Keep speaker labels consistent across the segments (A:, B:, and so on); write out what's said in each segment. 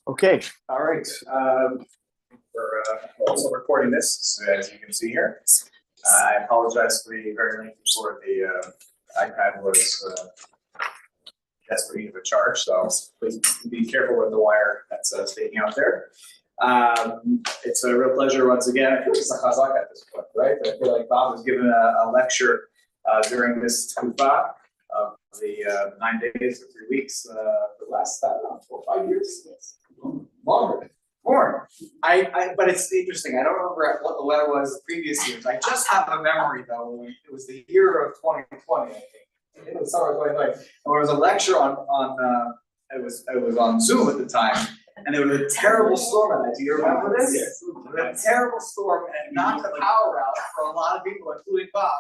A: Okay.
B: All right. We're also recording this, as you can see here. I apologize for the very lengthy for the iPad was desperate need of a charge, so please be careful with the wire that's sticking out there. It's a real pleasure once again. I feel like Chazak at this point, right? I feel like Bob was given a lecture during this tkufa of the 9 days or 3 weeks, the last 4 or 5 years. Yes. Longer. More. But it's interesting. I don't remember what the letter was the previous years. I just have a memory though. It was the year of 2020, I think. It was summer 2020. And there was a lecture on it was on Zoom at the time, and there was a terrible storm in that. Do you remember this? Yes. A terrible storm, and it knocked the power out for a lot of people, including Bob.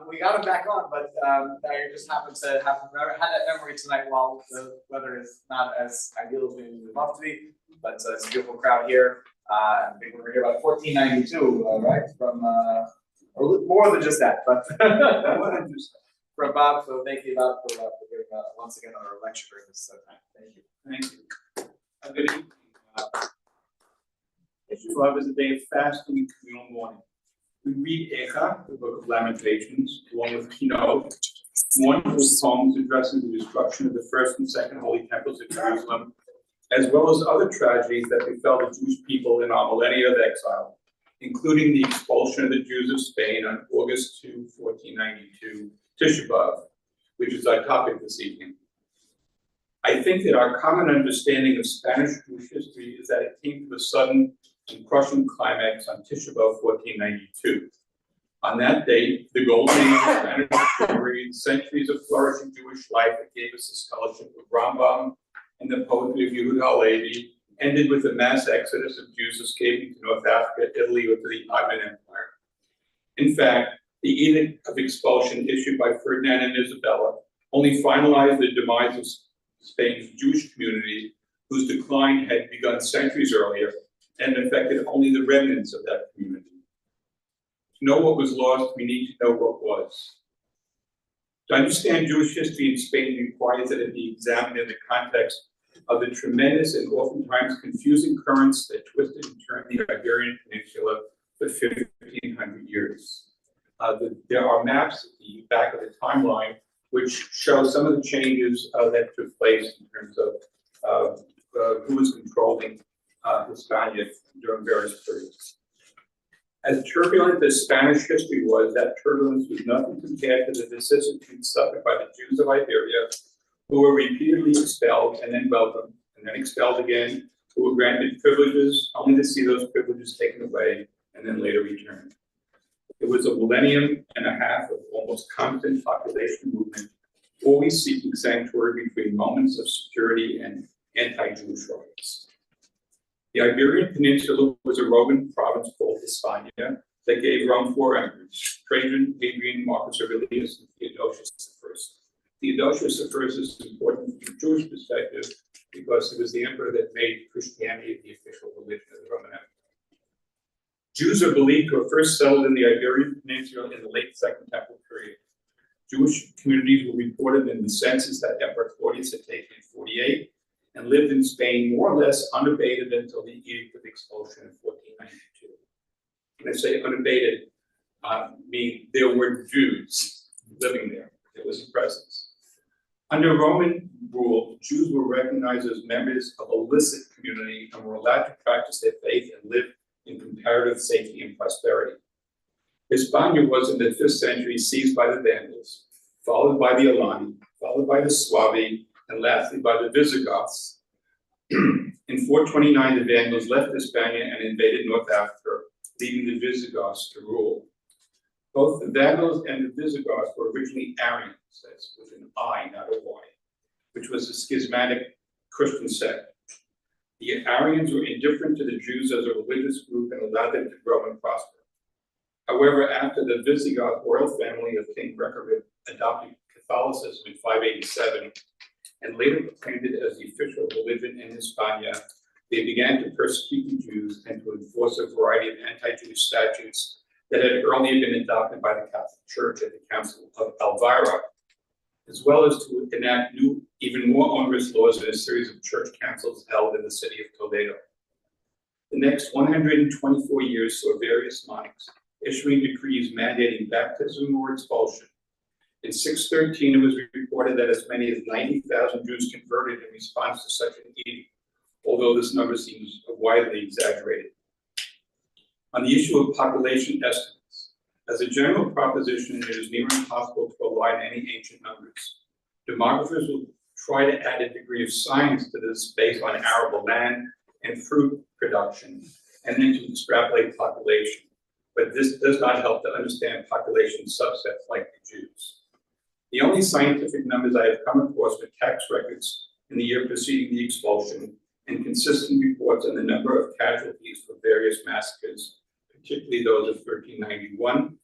B: We got him back on, but I just happened to had that memory tonight while the weather is not as ideal as we would love to be, but it's a beautiful crowd here. I think we're here about 1492, right? From more than just that, but from Bob. So thank you, Bob, for giving once again our lecture during this time. Thank you.
C: Thank you. Good evening. Issue 12 is a day of fasting and communal mourning. We read Echa, the Book of Lamentations, along with keynote, mournful poems addressing the destruction of the first and second holy temples of Jerusalem, as well as other tragedies that befell the Jewish people in our millennia of exile, including the expulsion of the Jews of Spain on August 2, 1492, Tisha B'Av, which is our topic this evening. I think that our common understanding of Spanish Jewish history is that it came to a sudden and crushing climax on Tisha B'Av 1492. On that date, the golden age of Spanish history, centuries of flourishing Jewish life that gave us the scholarship of Rambam and the poetry of Yehuda Halevi, ended with the mass exodus of Jews escaping to North Africa, Italy, or to the Ottoman Empire. In fact, the edict of expulsion issued by Ferdinand and Isabella only finalized the demise of Spain's Jewish community, whose decline had begun centuries earlier and affected only the remnants of that community. To know what was lost, we need to know what was. To understand Jewish history in Spain requires that it be examined in the context of the tremendous and oftentimes confusing currents that twisted and turned the Iberian Peninsula for 1,500 years. There are maps at the back of the timeline which show some of the changes that took place in terms of who was controlling Hispania during various periods. As turbulent as Spanish history was, that turbulence was nothing compared to the vicissitudes suffered by the Jews of Iberia, who were repeatedly expelled and then welcomed, and then expelled again, who were granted privileges, only to see those privileges taken away, and then later returned. It was a millennium and a half of almost constant population movement, always seeking sanctuary between moments of security and anti-Jewish rights. The Iberian Peninsula was a Roman province called Hispania that gave Rome 4 emperors: Trajan, Hadrian, Marcus Aurelius, and Theodosius I. Theodosius I is important from a Jewish perspective because he was the emperor that made Christianity the official religion of the Roman Empire. Jews are believed to have first settled in the Iberian Peninsula in the late Second Temple period. Jewish communities were reported in the census that Emperor Claudius had taken in 48 and lived in Spain more or less unabated until the Edict of Expulsion in 1492. When I say unabated, mean there were Jews living there. There was a presence. Under Roman rule, Jews were recognized as members of a licit community and were allowed to practice their faith and live in comparative safety and prosperity. Hispania was in the 5th century seized by the Vandals, followed by the Alani, followed by the Suevi, and lastly by the Visigoths. In 429, the Vandals left Hispania and invaded North Africa, leaving the Visigoths to rule. Both the Vandals and the Visigoths were originally Arians, that's with an I, not a Y, which was a schismatic Christian sect. The Arians were indifferent to the Jews as a religious group and allowed them to grow and prosper. However, after the Visigoth royal family of King Recared adopted Catholicism in 587 and later proclaimed it as the official religion in Hispania, they began to persecute the Jews and to enforce a variety of anti-Jewish statutes that had earlier been adopted by the Catholic Church at the Council of Elvira. as well as to enact new, even more onerous laws in a series of church councils held in the city of Toledo. The next 124 years saw various monarchs issuing decrees mandating baptism or expulsion. In 613, it was reported that as many as 90,000 Jews converted in response to such an edict, although this number seems widely exaggerated. On the issue of population estimates, as a general proposition, it is near impossible to rely on any ancient numbers. Demographers will try to add a degree of science to this based on arable land and fruit production, and then to extrapolate population. But this does not help to understand population subsets like the Jews. The only scientific numbers I have come across were tax records in the year preceding the expulsion and consistent reports on the number of casualties for various massacres, particularly those of 1391,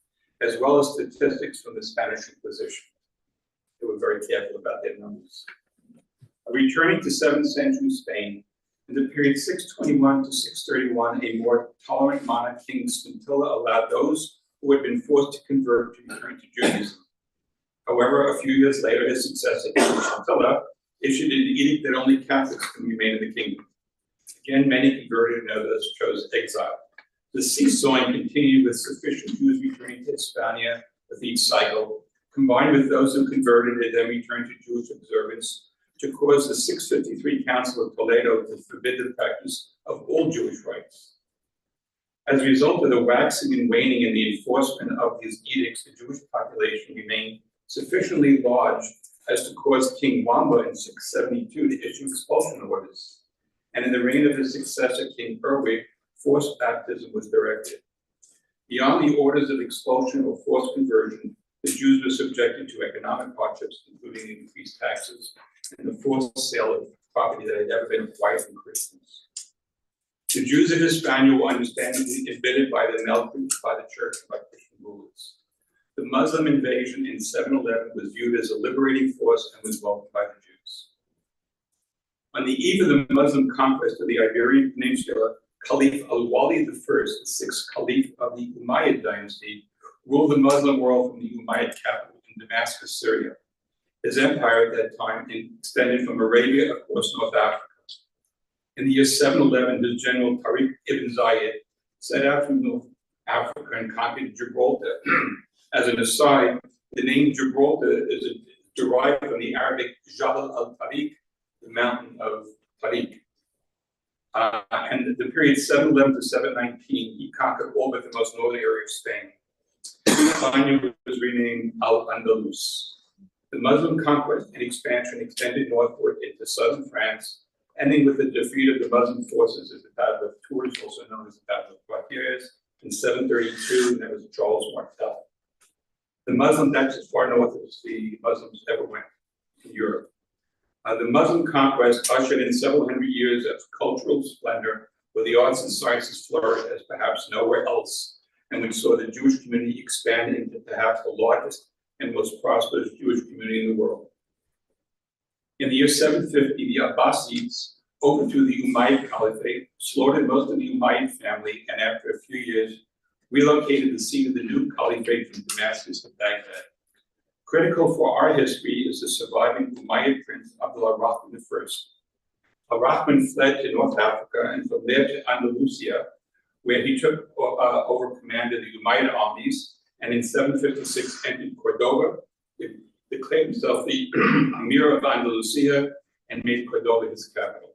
C: as well as statistics from the Spanish Inquisition. They were very careful about their numbers. Returning to 7th century Spain, in the period 621 to 631, a more tolerant monarch, King Scintilla, allowed those who had been forced to convert to return to Judaism. However, a few years later, his successor, King Scintilla, issued an edict that only Catholics can remain in the kingdom. Again, many converted and others chose exile. The seesawing continued with sufficient Jews returning to Hispania with each cycle, combined with those who converted and then returned to Jewish observance, to cause the 653 Council of Toledo to forbid the practice of all Jewish rites. As a result of the waxing and waning in the enforcement of these edicts, the Jewish population remained sufficiently large as to cause King Wamba in 672 to issue expulsion orders. And in the reign of his successor, King Erwig, forced baptism was directed. Beyond the orders of expulsion or forced conversion, the Jews were subjected to economic hardships, including increased taxes and the forced sale of property that had never been acquired from Christians. The Jews of Hispania were understandably embittered by the maltreatment by the church and by Christian rulers. The Muslim invasion in 711 was viewed as a liberating force and was welcomed by the Jews. On the eve of the Muslim conquest of the Iberian Peninsula, Caliph Al-Wali I, the sixth Caliph of the Umayyad dynasty, ruled the Muslim world from the Umayyad capital in Damascus, Syria. His empire at that time extended from Arabia across North Africa. In the year 711, his general Tariq ibn Zayed set out from North Africa and conquered Gibraltar. As an aside, the name Gibraltar is derived from the Arabic Jabal al-Tariq, the mountain of Tariq. And the period 711 to 719, he conquered all but the most northern area of Spain. Spain was renamed Al-Andalus. The Muslim conquest and expansion extended northward into southern France, ending with the defeat of the Muslim forces at the Battle of Tours, also known as the Battle of Poitiers, in 732, and that was Charles Martel. That's as far north as the Muslims ever went in Europe. The Muslim conquest ushered in several hundred years of cultural splendor, where the arts and sciences flourished as perhaps nowhere else, and which saw the Jewish community expand into perhaps the largest and most prosperous Jewish community in the world. In the year 750, the Abbasids overthrew the Umayyad Caliphate, slaughtered most of the Umayyad family, and after a few years, relocated the seat of the new caliphate from Damascus to Baghdad. Critical for our history is the surviving Umayyad prince Abdullah Rahman I. Rahman fled to North Africa and from there to Andalusia, where he took over command of the Umayyad armies, and in 756 entered Cordoba, declared himself the Emir of Andalusia, and made Cordoba his capital.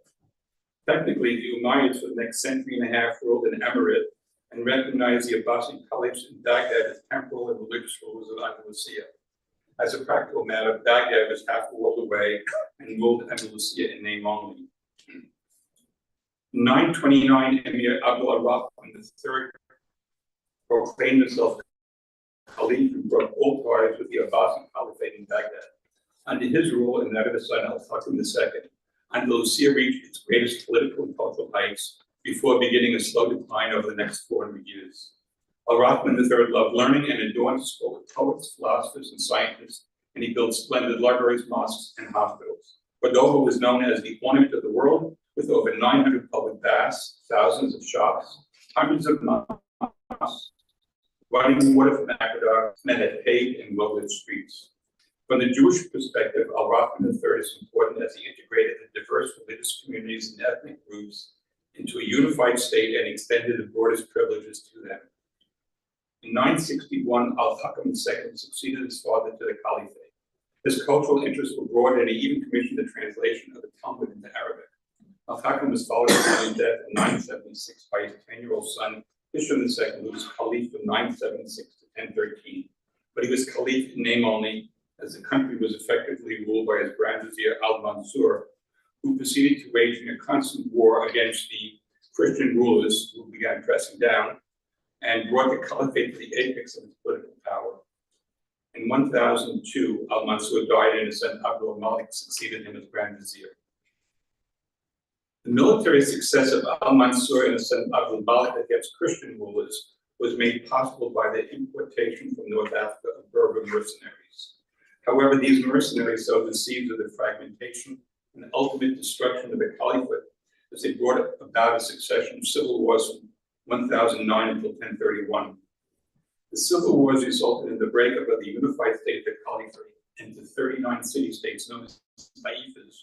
C: Technically, the Umayyads for the next century and a half ruled an emirate and recognized the Abbasid caliphs in Baghdad as temporal and religious rulers of Andalusia. As a practical matter, Baghdad was half a world away and ruled Andalusia in name only. In 929, Emir Abdullah Rahman III proclaimed himself Caliph and broke all ties with the Abbasid Caliphate in Baghdad. Under his rule and that of his son Al-Hakim II, Andalusia reached its greatest political and cultural heights before beginning a slow decline over the next 400 years. Al-Rahman III loved learning and adorned his school with poets, philosophers, and scientists, and he built splendid libraries, mosques, and hospitals. Cordoba was known as the ornament of the world, with over 900 public baths, thousands of shops, hundreds of mosques, running water from aqueducts, and had paved and well-lit streets. From the Jewish perspective, Al-Rahman III is important as he integrated the diverse religious communities and ethnic groups into a unified state and extended the broadest privileges to them. In 961, Al-Hakam II succeeded his father to the caliphate. His cultural interests were broad, and he even commissioned the translation of the Talmud into Arabic. Al-Hakam was followed upon his death in 976 by his 10-year-old son, Hisham II, who was caliph from 976 to 1013. But he was caliph in name only, as the country was effectively ruled by his Grand Vizier Al-Mansur, who proceeded to wage a constant war against the Christian rulers who began pressing down and brought the caliphate to the apex of its political power. In 1002, Al-Mansur died and his son Abdul Malik succeeded him as Grand Vizier. The military success of Al-Mansur and his son Abdul Malik against Christian rulers was made possible by the importation from North Africa of Berber mercenaries. However, these mercenaries sowed the seeds of the fragmentation and ultimate destruction of the caliphate as they brought about a succession of civil wars from 1009 until 1031. The civil wars resulted in the breakup of the unified state of the caliphate into 39 city-states known as taifas,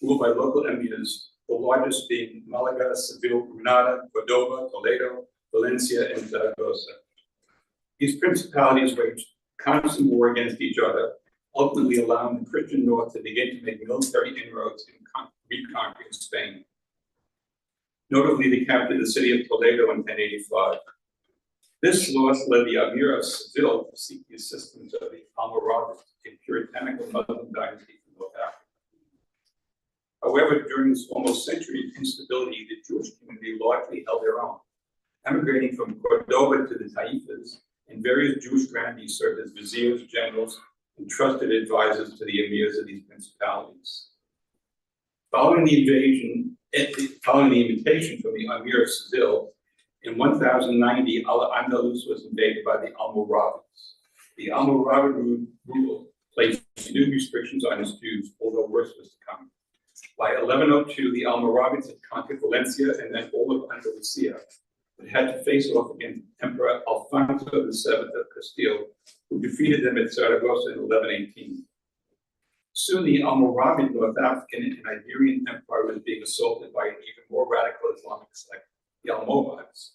C: ruled by local emirs, the largest being Malaga, Seville, Granada, Cordova, Toledo, Valencia, and Zaragoza. These principalities waged constant war against each other, ultimately allowing the Christian North to begin to make military inroads in reconquering Spain. Notably, they captured the city of Toledo in 1085. This loss led the Emir of Seville to seek the assistance of the Almoravids, a puritanical Muslim dynasty from North Africa. However, during this almost century of instability, the Jewish community largely held their own, emigrating from Cordoba to the Taifas, and various Jewish grandees served as viziers, generals, and trusted advisors to the emirs of these principalities. Following the invitation from the Emir of Seville, in 1090, Al-Andalus was invaded by the Almoravids. The Almoravid rule placed new restrictions on its Jews, although worse was to come. By 1102, the Almoravids had conquered Valencia and then all of Andalusia, but had to face off against Emperor Alfonso VII of Castile, who defeated them at Zaragoza in 1118. Soon the Almoravid North African and Iberian Empire was being assaulted by an even more radical Islamic sect, the Almohads.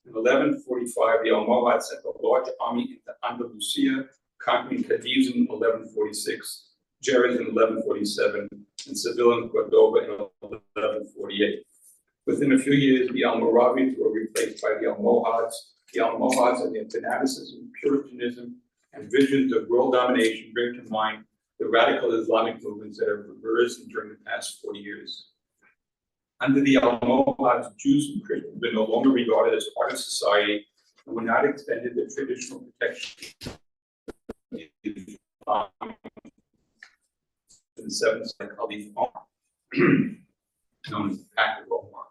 C: In 1145, the Almohads sent a large army into Andalusia, conquering Cadiz in 1146, Jerez in 1147, and Seville and Cordoba in 1148. Within a few years, the Almoravids were replaced by the Almohads. The Almohads and their fanaticism, Puritanism, and visions of world domination bring to mind the radical Islamic movements that have arisen during the past 40 years. Under the Almohads, Jews and Christians were no longer regarded as part of society and were not extended the traditional protection of the seventh Caliph Omar, known as the Pact of Omar.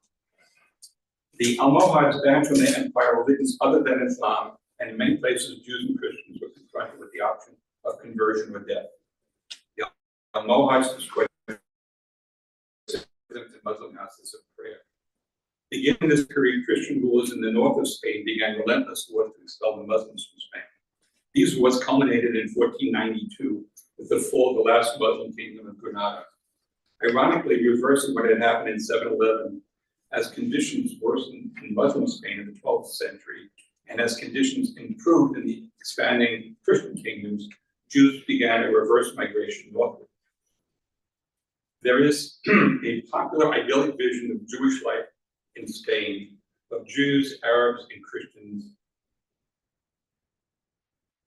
C: The Almohads banned from their empire religions other than Islam, and in many places, Jews and Christians were confronted with the option of conversion or death. The Almohads destroyed to Muslim houses of prayer. Beginning this period, Christian rulers in the north of Spain began relentless wars to expel the Muslims from Spain. These wars culminated in 1492 with the fall of the last Muslim kingdom of Granada, ironically reversing what had happened in 711 as conditions worsened in Muslim Spain in the 12th century, and as conditions improved in the expanding Christian kingdoms, Jews began a reverse migration northward. There is a popular idyllic vision of Jewish life in Spain, of Jews, Arabs, and Christians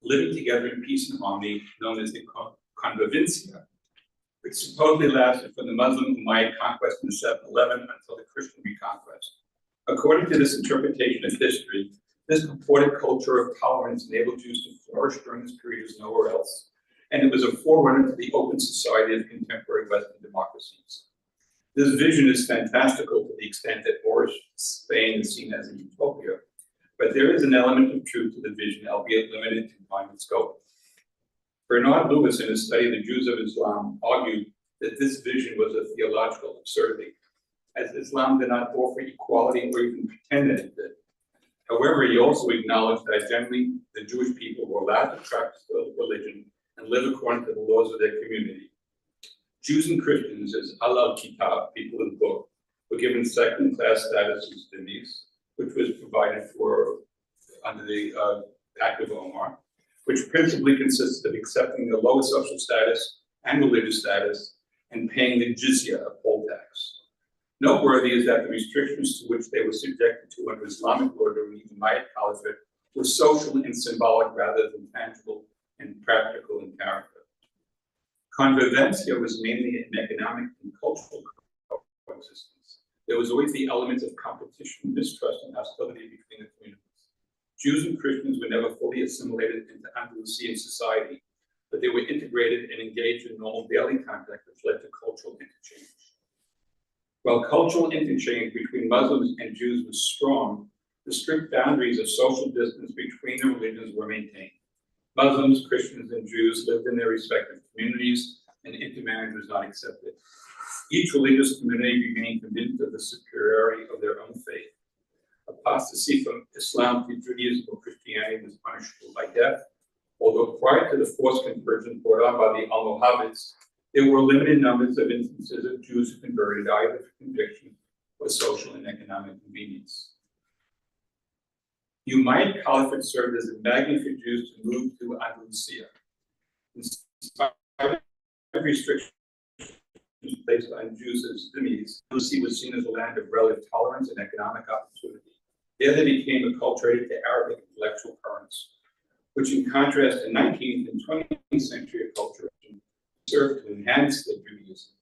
C: living together in peace and harmony, known as the convivencia, which supposedly lasted from the Muslim Umayyad conquest in 711 until the Christian reconquest. According to this interpretation of history, this purported culture of tolerance enabled Jews to flourish during this period as nowhere else, and it was a forerunner to the open society of contemporary Western democracies. This vision is fantastical to the extent that Moorish Spain is seen as a utopia, but there is an element of truth to the vision, albeit limited in time and scope. Bernard Lewis, in his study of the Jews of Islam, argued that this vision was a theological absurdity, as Islam did not offer equality or even pretend that it did. However, he also acknowledged that generally the Jewish people were allowed to practice the religion and live according to the laws of their community. Jews and Christians, as Alal Kitab, people in the book, were given second-class status as dhimmis, which was provided for under the Act of Omar, which principally consisted of accepting the lowest social status and religious status and paying the jizya, a poll tax. Noteworthy is that the restrictions to which they were subjected to under Islamic law during the Umayyad Caliphate were social and symbolic rather than tangible and practical in character. Convivencia was mainly an economic and cultural coexistence. There was always the element of competition, mistrust, and hostility between the communities. Jews and Christians were never fully assimilated into Andalusian society, but they were integrated and engaged in normal daily contact, which led to cultural interchange. While cultural interchange between Muslims and Jews was strong, the strict boundaries of social distance between the religions were maintained. Muslims, Christians, and Jews lived in their respective communities, and intermarriage was not accepted. Each religious community remained convinced of the superiority of their own faith. Apostasy from Islam to Judaism or Christianity was punishable by death, although prior to the forced conversion brought on by the Almohavids, there were limited numbers of instances of Jews who converted either for conviction or social and economic convenience. The Umayyad Caliphate served as a magnet for Jews to move to Andalusia. In spite of restrictions placed on Jews as dhimmis, Andalusia was seen as a land of relative tolerance and economic opportunity. There they became acculturated to Arabic intellectual currents, which in contrast to 19th and 20th century acculturation served to enhance their Judaism.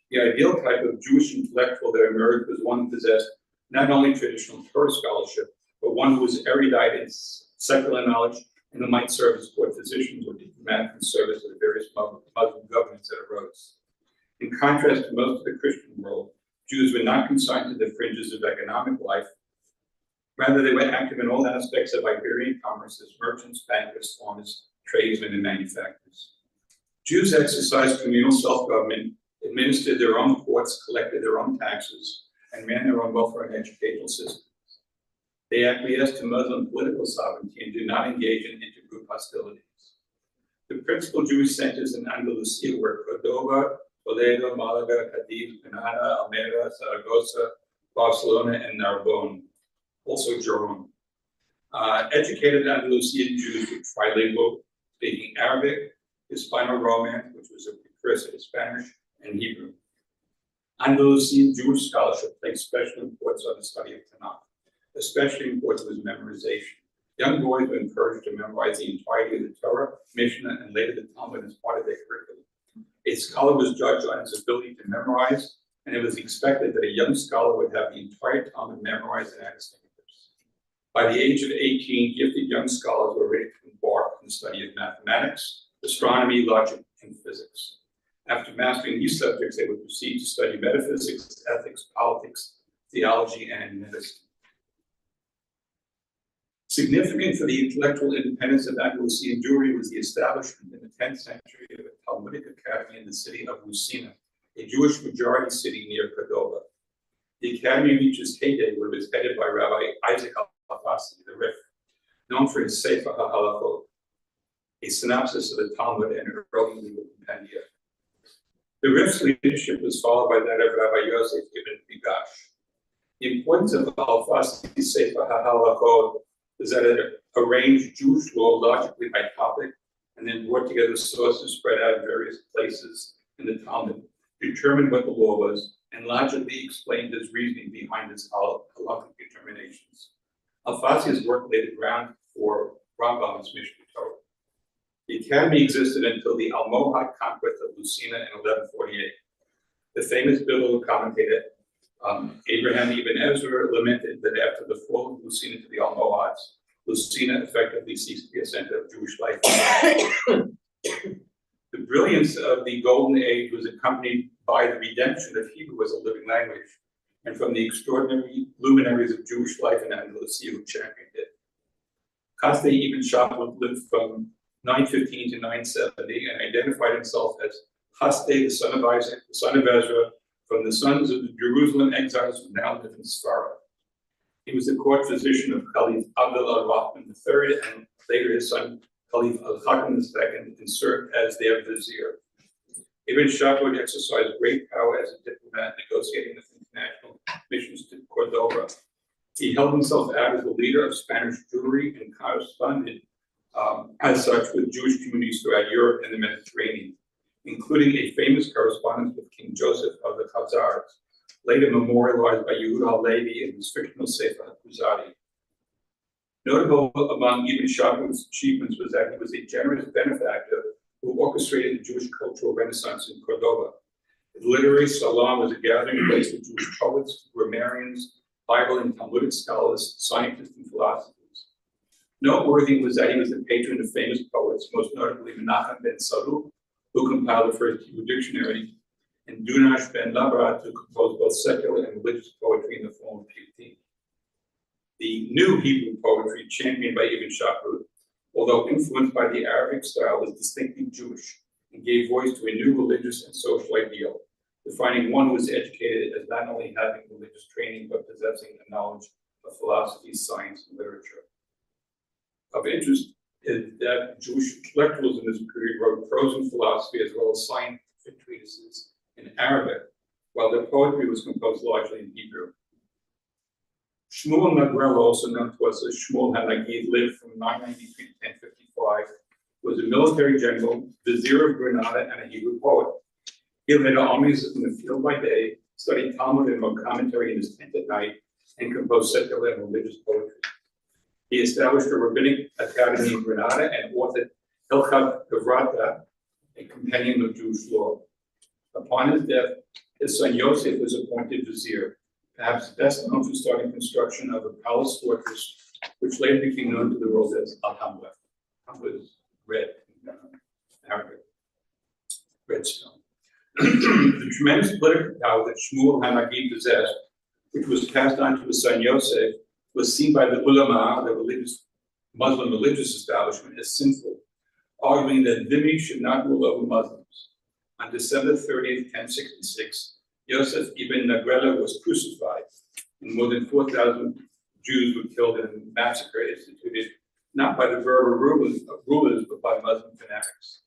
C: The ideal type of Jewish intellectual that emerged was one who possessed not only traditional Torah scholarship, but one who was erudite in secular knowledge and who might serve as court physicians or diplomatic in service of the various Muslim governments that arose. In contrast to most of the Christian world, Jews were not consigned to the fringes of economic life. Rather, they were active in all aspects of Iberian commerce as merchants, bankers, farmers, tradesmen, and manufacturers. Jews exercised communal self-government, administered their own courts, collected their own taxes, and ran their own welfare and educational systems. They acquiesced to Muslim political sovereignty and did not engage in intergroup hostilities. The principal Jewish centers in Andalusia were Córdoba, Toledo, Malaga, Cadiz, Granada, Almería, Zaragoza, Barcelona, and Narbonne, also Jerome. Educated Andalusian Jews were trilingual, speaking Arabic, Hispano-Romance, which was a precursor to Spanish, and Hebrew. Andalusian Jewish scholarship placed special importance on the study of Tanakh. Especially important was memorization. Young boys were encouraged to memorize the entirety of the Torah, Mishnah, and later the Talmud as part of their curriculum. A scholar was judged on his ability to memorize, and it was expected that a young scholar would have the entire Talmud memorized and at his fingertips. By the age of 18, gifted young scholars were ready to embark on the study of mathematics, astronomy, logic, and physics. After mastering these subjects, they would proceed to study metaphysics, ethics, politics, theology, and medicine. Significant for the intellectual independence of Andalusian Jewry was the establishment in the 10th century of a Talmudic academy in the city of Lucena, a Jewish majority city near Córdoba. The academy reached its heyday when it was headed by Rabbi Isaac al-Fasi, the Rif, known for his Sefer HaHalachot, a synopsis of the Talmud and early legal compendia. The Rif's leadership was followed by that of Rabbi Yosef ibn Bigash. The importance of al-Fasi's Sefer HaHalachot is that it arranged Jewish law logically by topic and then brought together sources spread out in various places in the Talmud, determined what the law was, and logically explained his reasoning behind his halakhic determinations. Al-Fasi's work laid the ground for Rambam's Mishnah Torah. The academy existed until the Almohad conquest of Lucena in 1148. The famous biblical commentator Abraham ibn Ezra lamented that after the fall of Lucena to the Almohads, Lucena effectively ceased to be a center of Jewish life. The brilliance of the Golden Age was accompanied by the redemption of Hebrew as a living language, and from the extraordinary luminaries of Jewish life in Andalusia who championed it. Qasdi ibn Shabbos lived from 915 to 970 and identified himself as Qasdi, the son of Isaac, the son of Ezra, from the sons of the Jerusalem exiles who now live in Sfarad. He was the court physician of Caliph Abdul al-Rahman III and later his son Caliph al-Hakam II, and served as their vizier. Ibn Shahrud exercised great power as a diplomat, negotiating with international missions to Cordoba. He held himself out as the leader of Spanish Jewry and corresponded as such with Jewish communities throughout Europe and the Mediterranean, including a famous correspondence with King Joseph of the Khazars, later memorialized by Yehuda Halevi in his fictional Sefer Kuzari. Notable among Ibn Shahrud's achievements was that he was a generous benefactor who orchestrated the Jewish cultural renaissance in Cordoba. His literary salon was a gathering place of Jewish poets, grammarians, Bible and Talmudic scholars, scientists, and philosophers. Noteworthy was that he was the patron of famous poets, most notably Menachem ben Saruch, who compiled the first Hebrew dictionary, and Dunash ben Labrat, who composed both secular and religious poetry in the form of piyutim. The new Hebrew poetry championed by Ibn Shahrud, although influenced by the Arabic style, was distinctly Jewish and gave voice to a new religious and social ideal, defining one who was educated as not only having religious training, but possessing a knowledge of philosophy, science, and literature. Of interest is that Jewish intellectuals in this period wrote prose and philosophy as well as scientific treatises in Arabic, while their poetry was composed largely in Hebrew. Shmuel Nagrel, also known to us as Shmuel HaNagid, lived from 993 to 1055, was a military general, vizier of Granada, and a Hebrew poet. He led armies in the field by day, studied Talmud and wrote commentary in his tent at night, and composed secular and religious poetry. He established a rabbinic academy in Granada and authored Hilchat Gavrata, a compendium of Jewish law. Upon his death, his son Yosef was appointed vizier, perhaps best known for starting construction of a palace fortress, which later became known to the world as Alhambra. Alhambra is red in Arabic, redstone. The tremendous political power that Shmuel HaNagid possessed, which was passed on to his son Yosef, was seen by the ulama, the Muslim religious establishment, as sinful, arguing that dhimmi should not rule over Muslims. On December 30th, 1066, Yosef ibn Nagrela was crucified, and more than 4,000 Jews were killed in a massacre instituted not by the Berber rulers, but by Muslim fanatics.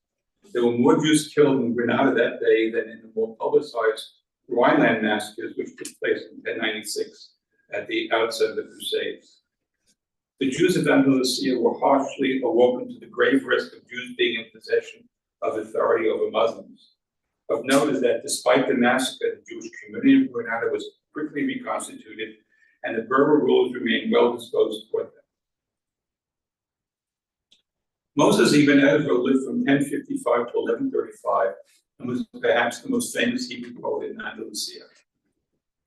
C: There were more Jews killed in Granada that day than in the more publicized Rhineland massacres, which took place in 1096 at the outset of the Crusades. The Jews of Andalusia were harshly awoken to the grave risk of Jews being in possession of authority over Muslims. Of note is that despite the massacre, the Jewish community of Granada was quickly reconstituted, and the Berber rulers remained well disposed toward them. Moses ibn Ezra lived from 1055 to 1135 and was perhaps the most famous Hebrew poet in Andalusia.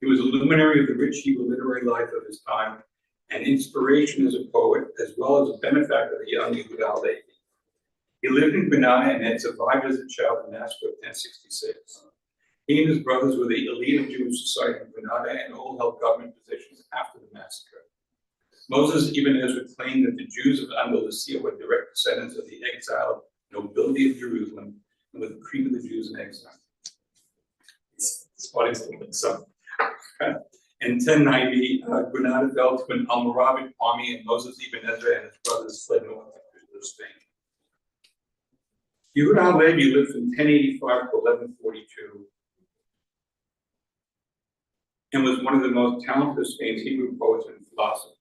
C: He was a luminary of the rich Hebrew literary life of his time and inspiration as a poet, as well as a benefactor of the young Yehuda Halevi. He lived in Granada and had survived as a child the massacre of 1066. He and his brothers were the elite of Jewish society in Granada and all held government positions after the massacre. Moses ibn Ezra claimed that the Jews of Andalusia were direct descendants of the exiled nobility of Jerusalem and were the cream of the Jews in exile. It's funny to look some. In 1090, Granada fell to an Almoravid army, and Moses ibn Ezra and his brothers fled north to Spain. Yehuda Halevi lived from 1085 to 1142 and was one of the most talented of Spain's Hebrew poets and philosophers.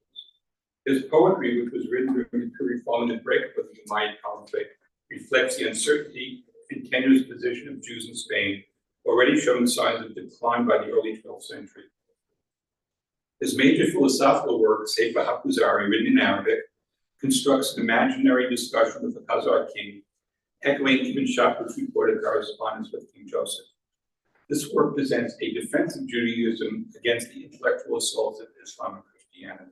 C: His poetry, which was written during the period following the breakup of the Umayyad Caliphate, reflects the uncertainty and tenuous position of Jews in Spain, already showing signs of decline by the early 12th century. His major philosophical work, Sefer HaKuzari, written in Arabic, constructs an imaginary discussion with the Khazar king, echoing Ibn Shahrud's reported correspondence with King Joseph. This work presents a defense of Judaism against the intellectual assaults of Islam and Christianity.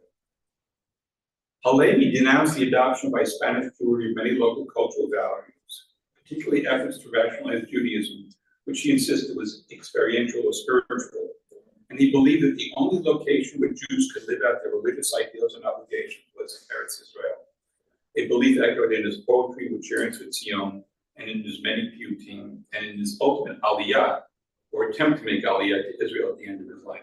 C: Halevi denounced the adoption by Spanish Jewry of many local cultural values, particularly efforts to rationalize Judaism, which he insisted was experiential or spiritual, and he believed that the only location where Jews could live out their religious ideals and obligations was in Eretz Israel. A belief echoed in his poetry, which yearns for Zion, and in his many piyutim, and in his ultimate aliyah, or attempt to make aliyah to Israel at the end of his life.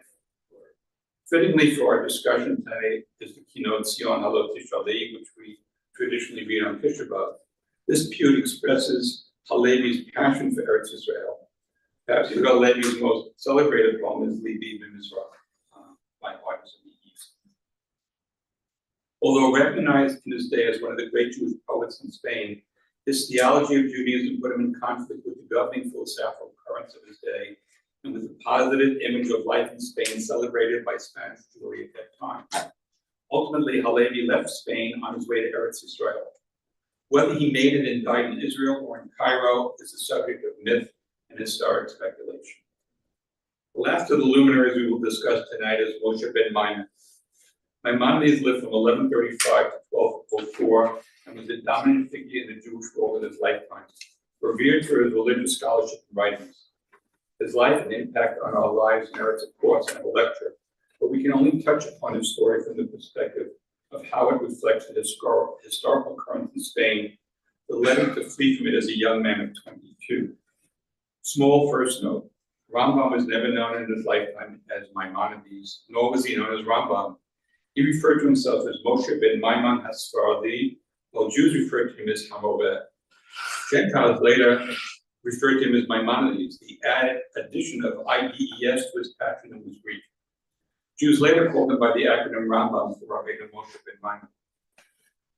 C: Fittingly for our discussion today is the keynote Zion Halot Tishalei, which we traditionally read on Tisha B'Av, This feud expresses Halevi's passion for Eretz Israel. Perhaps Halevi's most celebrated poem is Libi B'Mizrach, My Heart is in the East. Although recognized in his day as one of the great Jewish poets in Spain, his theology of Judaism put him in conflict with the governing philosophical currents of his day and with the positive image of life in Spain celebrated by Spanish Jewry at that time. Ultimately, Halevi left Spain on his way to Eretz Israel. Whether he made it and died in Israel or in Cairo is the subject of myth and historic speculation. The last of the luminaries we will discuss tonight is Moshe ben Maimon. Maimonides lived from 1135 to 1204 and was a dominant figure in the Jewish world in his lifetime, revered for his religious scholarship and writings. His life and impact on our lives merits a course and a lecture, but we can only touch upon his story from the perspective of how it reflects the historical current in Spain that led him to flee from it as a young man of 22. Small first note, Rambam was never known in his lifetime as Maimonides, nor was he known as Rambam. He referred to himself as Moshe ben Maimon HaSfaradi, while Jews referred to him as Hamoveh. Gentiles later referred to him as Maimonides. The added addition of IDES to his patronym was Greek. Jews later called him by the acronym Rambam for Rabbeinu Moshe ben Maimon.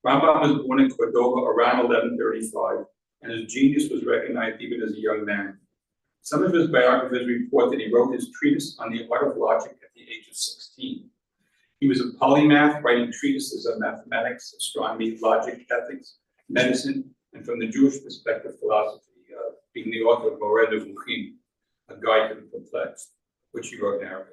C: Rambam was born in Cordova around 1135, and his genius was recognized even as a young man. Some of his biographers report that he wrote his treatise on the art of logic at the age of 16. He was a polymath, writing treatises on mathematics, astronomy, logic, ethics, medicine, and from the Jewish perspective, philosophy, being the author of Moreh Nevuchim, a guide to the complex, which he wrote in Arabic.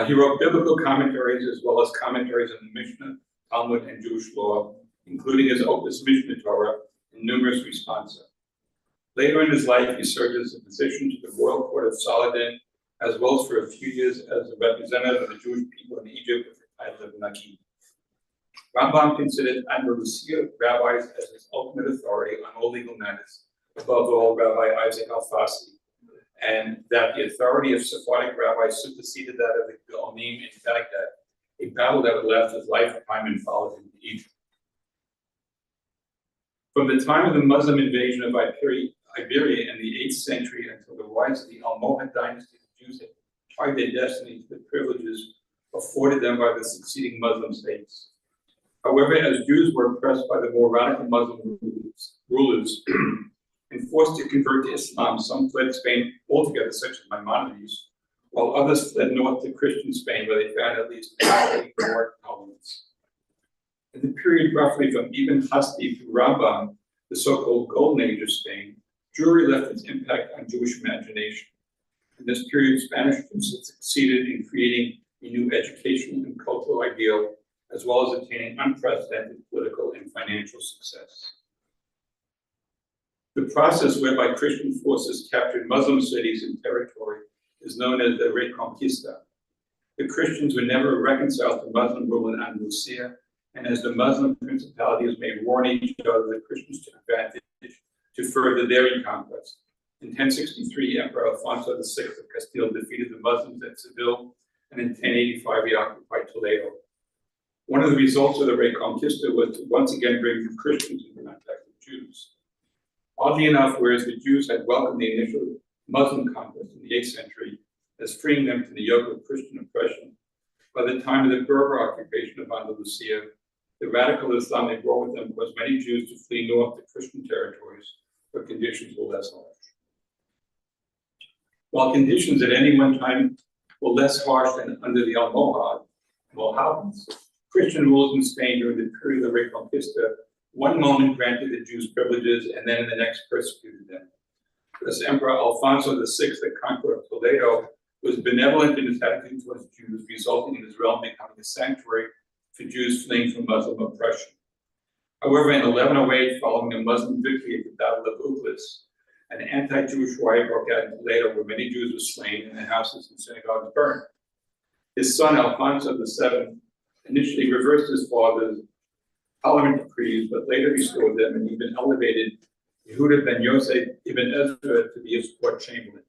C: He wrote biblical commentaries as well as commentaries on the Mishnah, Talmud, and Jewish law, including his opus Mishneh Torah and numerous responsa. Later in his life, he served as a physician to the royal court of Saladin, as well as for a few years as a representative of the Jewish people in Egypt with the title of Nagi. Rambam considered Andalusia rabbis as his ultimate authority on all legal matters, above all Rabbi Isaac Alfasi, and that the authority of Sephardic rabbis superseded that of the Gaonim in Baghdad, a battle that would last his lifetime and followed him to Egypt. From the time of the Muslim invasion of Iberia in the 8th century until the rise of the Almohad dynasty, the Jews had tied their destiny to the privileges afforded them by the succeeding Muslim states. However, as Jews were oppressed by the more radical Muslim rulers and forced to convert to Islam, some fled Spain altogether, such as Maimonides, while others fled north to Christian Spain, where they found at least more tolerance. In the period roughly from Ibn Hasti through Rambam, the so-called Golden Age of Spain, Jewry left its impact on Jewish imagination. In this period, Spanish Jews succeeded in creating a new educational and cultural ideal, as well as attaining unprecedented political and financial success. The process whereby Christian forces captured Muslim cities and territory is known as the Reconquista. The Christians were never reconciled to Muslim rule in Andalusia, and as the Muslim principalities made war on each other, the Christians took advantage to further their reconquest. In 1063, Emperor Alfonso VI of Castile defeated the Muslims at Seville, and in 1085 he occupied Toledo. One of the results of the Reconquista was to once again bring the Christians into contact with Jews. Oddly enough, whereas the Jews had welcomed the initial Muslim conquest in the 8th century as freeing them from the yoke of Christian oppression, by the time of the Berber occupation of Andalusia, the radical Islam they brought with them caused many Jews to flee north to Christian territories where conditions were less harsh. While conditions at any one time were less harsh than under the Almohads, Christian rulers in Spain during the period of the Reconquista one moment granted the Jews privileges and then in the next persecuted them. Thus, Emperor Alfonso VI, the conqueror of Toledo, was benevolent in his attitude towards Jews, resulting in his realm becoming a sanctuary for Jews fleeing from Muslim oppression. However, in 1108, following a Muslim victory at the Battle of Uklis, an anti-Jewish riot broke out in Toledo where many Jews were slain and their houses and synagogues burned. His son, Alfonso VII, initially reversed his father's tolerant decrees, but later restored them and even elevated Yehuda ben Yosef ibn Ezra to be his court chamberlain.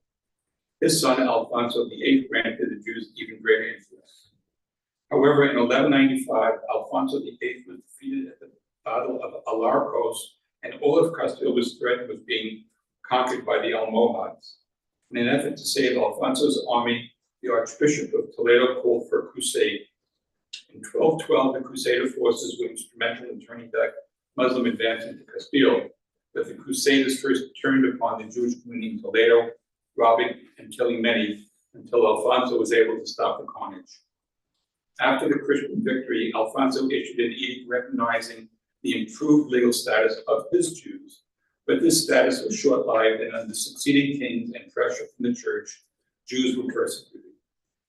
C: His son, Alfonso VIII, granted the Jews even greater influence. However, in 1195, Alfonso VIII was defeated at the Battle of Alarcos and all of Castile was threatened with being conquered by the Almohads. In an effort to save Alfonso's army, the Archbishop of Toledo called for a crusade. In 1212, the Crusader forces were instrumental in turning back Muslim advance into Castile, but the Crusaders first turned upon the Jewish community in Toledo, robbing and killing many, until Alfonso was able to stop the carnage. After the Christian victory, Alfonso issued an edict recognizing the improved legal status of his Jews, but this status was short-lived, and under succeeding kings and pressure from the church, Jews were persecuted.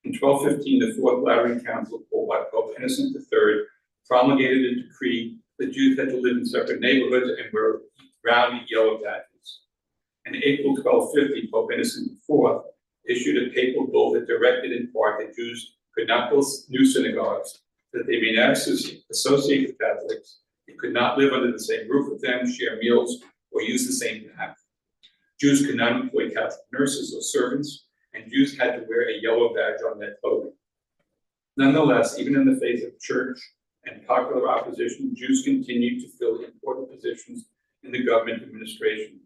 C: In 1215, the Fourth Lateran Council, called by Pope Innocent III, promulgated a decree that Jews had to live in separate neighborhoods and were round yellow badges. In April 1250, Pope Innocent IV issued a papal bull that directed in part that Jews could not build new synagogues, that they may not associate with Catholics, they could not live under the same roof with them, share meals, or use the same bath. Jews could not employ Catholic nurses or servants, and Jews had to wear a yellow badge on their clothing. Nonetheless, even in the face of church and popular opposition, Jews continued to fill important positions in the government administration,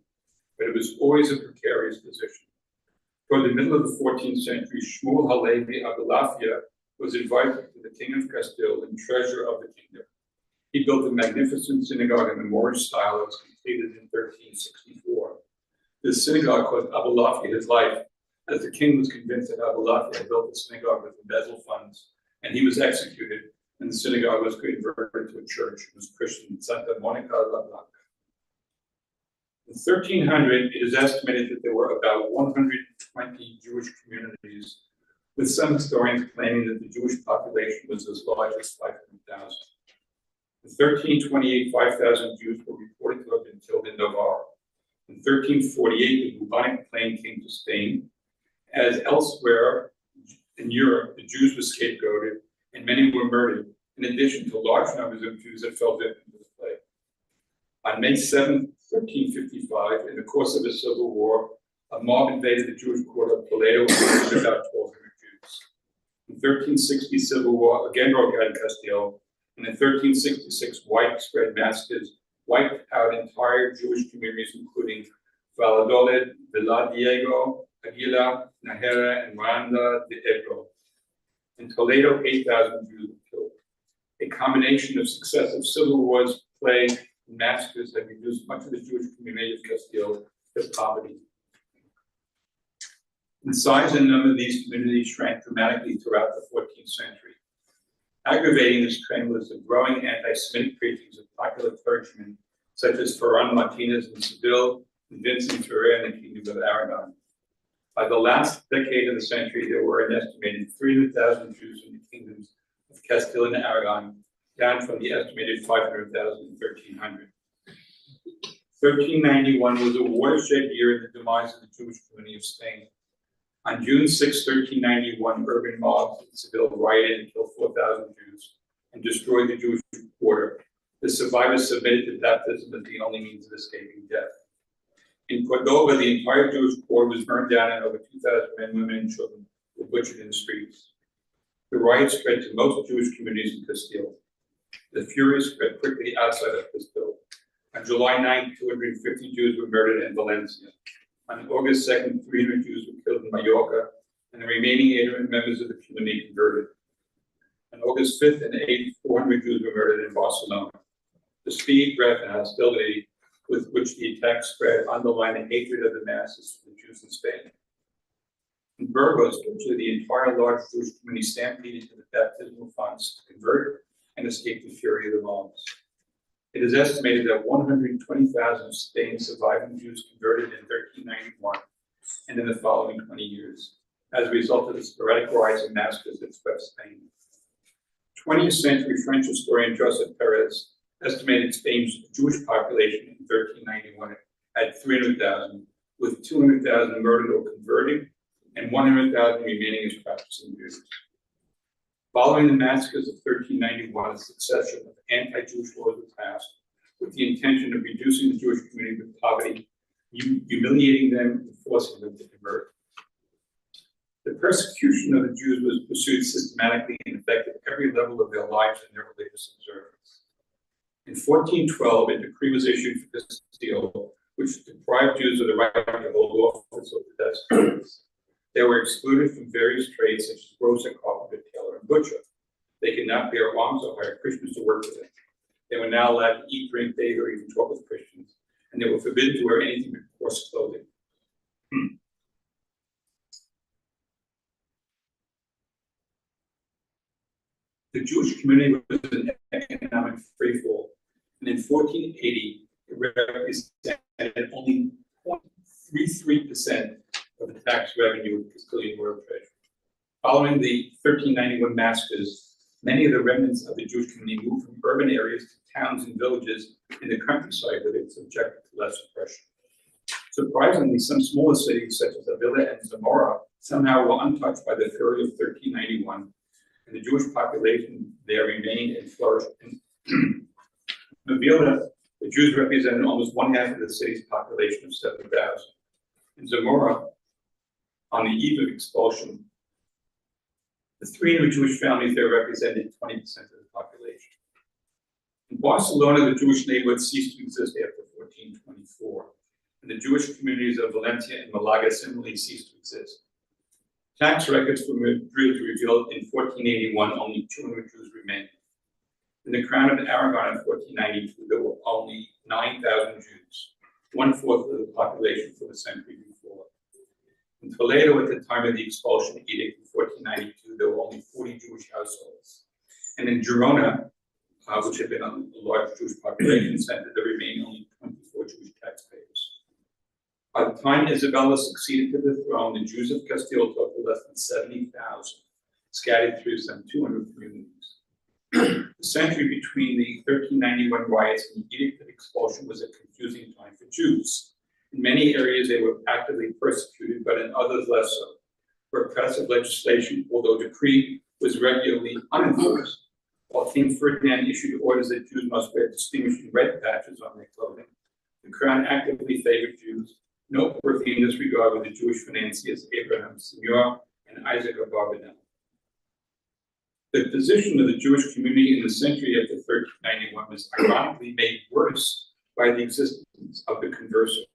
C: but it was always a precarious position. Toward the middle of the 14th century, Shmuel Halevi Abulafia was invited to the king of Castile and treasurer of the kingdom. He built a magnificent synagogue in the Moorish style that was completed in 1364. This synagogue cost Abulafia his life, as the king was convinced that Abulafia had built the synagogue with embezzled funds, and he was executed, and the synagogue was converted to a church. It was Christian Santa Monica la Blanca. In 1300, it is estimated that there were about 120 Jewish communities, with some historians claiming that the Jewish population was as large as 500,000. In 1328, 5,000 Jews were reported to have been killed in Navarre. In 1348, the bubonic plague came to Spain. As elsewhere in Europe, the Jews were scapegoated and many were murdered, in addition to large numbers of Jews that fell victim to the plague. On May 7, 1355, in the course of a civil war, a mob invaded the Jewish quarter of Toledo and killed about 1,200 Jews. In 1360, civil war again broke out in Castile, and in 1366, widespread massacres wiped out entire Jewish communities, including Valladolid, Villadiego, Aguila, Najera, and Miranda de Ebro. In Toledo, 8,000 Jews were killed. A combination of successive civil wars, plague, and massacres had reduced much of the Jewish community of Castile to poverty. In size and number, these communities shrank dramatically throughout the 14th century. Aggravating this trend was the growing anti-Semitic preachings of popular clergymen, such as Ferran Martinez in Seville and Vincent Ferrer in the Kingdom of Aragon. By the last decade of the century, there were an estimated 300,000 Jews in the kingdoms of Castile and Aragon, down from the estimated 500,000 in 1300. 1391 was a watershed year in the demise of the Jewish community of Spain. On June 6, 1391, urban mobs in Seville rioted and killed 4,000 Jews and destroyed the Jewish quarter. The survivors submitted to baptism as the only means of escaping death. In Cordova, the entire Jewish quarter was burned down and over 2,000 men, women, and children were butchered in the streets. The riots spread to most Jewish communities in Castile. The fury spread quickly outside of Castile. On July 9, 250 Jews were murdered in Valencia. On August 2nd, 300 Jews were killed in Mallorca, and the remaining 800 members of the community converted. On August 5th and 8th, 400 Jews were murdered in Barcelona. The speed, breadth, and hostility with which the attack spread underlined the hatred of the masses for the Jews in Spain. In Burgos, virtually the entire large Jewish community stampeded to the baptismal fonts to convert and escape the fury of the mobs. It is estimated that 120,000 Spain's surviving Jews converted in 1391 and in the following 20 years, as a result of the sporadic rise in massacres that swept Spain. 20th century French historian Joseph Perez estimated Spain's Jewish population in 1391 at 300,000, with 200,000 murdered or converting, and 100,000 remaining as practicing Jews. Following the massacres of 1391, a succession of anti-Jewish laws was passed with the intention of reducing the Jewish community to poverty, humiliating them, and forcing them to convert. The persecution of the Jews was pursued systematically and affected every level of their lives and their religious observance. In 1412, a decree was issued for Castile, which deprived Jews of the right to hold office or possess goods. They were excluded from various trades such as grocer, carpenter, tailor, and butcher. They could not bear arms or hire Christians to work for them. They were not allowed to eat, drink, bathe, or even talk with Christians, and they were forbidden to wear anything but coarse clothing. The Jewish community was an economic freefall, and in 1480, it represented only 0.33% of the tax revenue of Castilian royal treasury. Following the 1391 massacres, many of the remnants of the Jewish community moved from urban areas to towns and villages in the countryside where they were subjected to less oppression. Surprisingly, some smaller cities such as Avila and Zamora somehow were untouched by the fury of 1391, and the Jewish population there remained and flourished. In Avila, the Jews represented almost one half of the city's population of 7,000. In Zamora, on the eve of expulsion, the 300 Jewish families there represented 20% of the population. In Barcelona, the Jewish neighborhood ceased to exist after 1424, and the Jewish communities of Valencia and Malaga similarly ceased to exist. Tax records from Madrid revealed in 1481 only 200 Jews remained. In the Crown of Aragon in 1492, there were only 9,000 Jews, 1/4 of the population for the century before. In Toledo, at the time of the expulsion edict in 1492, there were only 40 Jewish households. And in Girona, which had been a large Jewish population center, there remained only 24 Jewish taxpayers. By the time Isabella succeeded to the throne, the Jews of Castile totaled less than 70,000, scattered through some 200 communities. The century between the 1391 riots and the edict of expulsion was a confusing time for Jews. In many areas, they were actively persecuted, but in others less so. Repressive legislation, although decreed, was regularly unenforced. While King Ferdinand issued orders that Jews must wear distinguishing red patches on their clothing, the crown actively favored Jews. Noteworthy in this regard were the Jewish financiers Abraham Senior and Isaac of Barbanel. The position of the Jewish community in the century after 1391 was ironically made worse by the existence of the conversos.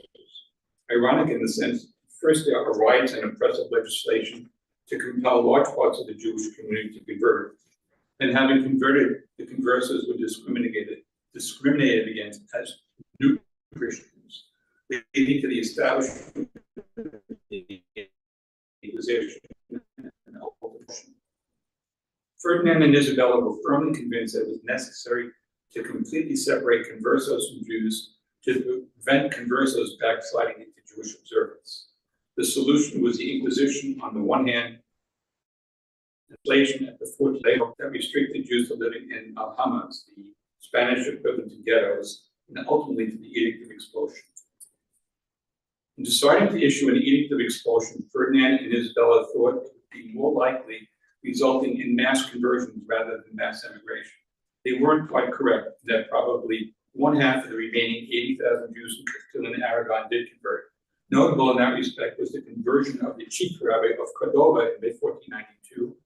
C: Ironic in the sense, first there are riots and oppressive legislation to compel large parts of the Jewish community to convert. And having converted, the conversos were discriminated against as new Christians, leading to the establishment of the Inquisition and oppression. Ferdinand and Isabella were firmly convinced that it was necessary to completely separate conversos from Jews to prevent conversos backsliding into Jewish observance. The solution was the Inquisition on the one hand, inflation at the fourth level that restricted Jews to living in alhamas, the Spanish equivalent to ghettos, and ultimately to the Edict of Expulsion. In deciding to issue an Edict of Expulsion, Ferdinand and Isabella thought it would be more likely resulting in mass conversions rather than mass emigration. They weren't quite correct that probably one half of the remaining 80,000 Jews in Castile and Aragon did convert. Notable in that respect was the conversion of the chief rabbi of Cordova in mid-1492,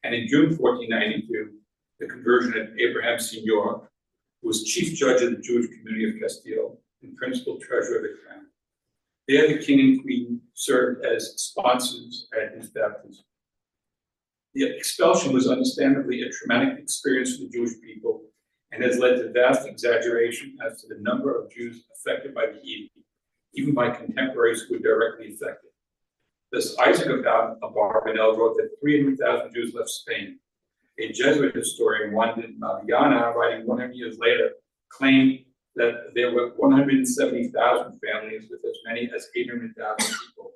C: and in June 1492, the conversion of Abraham Senior, who was chief judge of the Jewish community of Castile and principal treasurer of the crown. There, the king and queen served as sponsors at his baptism. The expulsion was understandably a traumatic experience for the Jewish people and has led to vast exaggeration as to the number of Jews affected by the edict, even by contemporaries who were directly affected. Thus, Isaac of Barbanel wrote that 300,000 Jews left Spain. A Jesuit historian, Juan de Mariana, writing 100 years later, claimed that there were 170,000 families with as many as 800,000 people.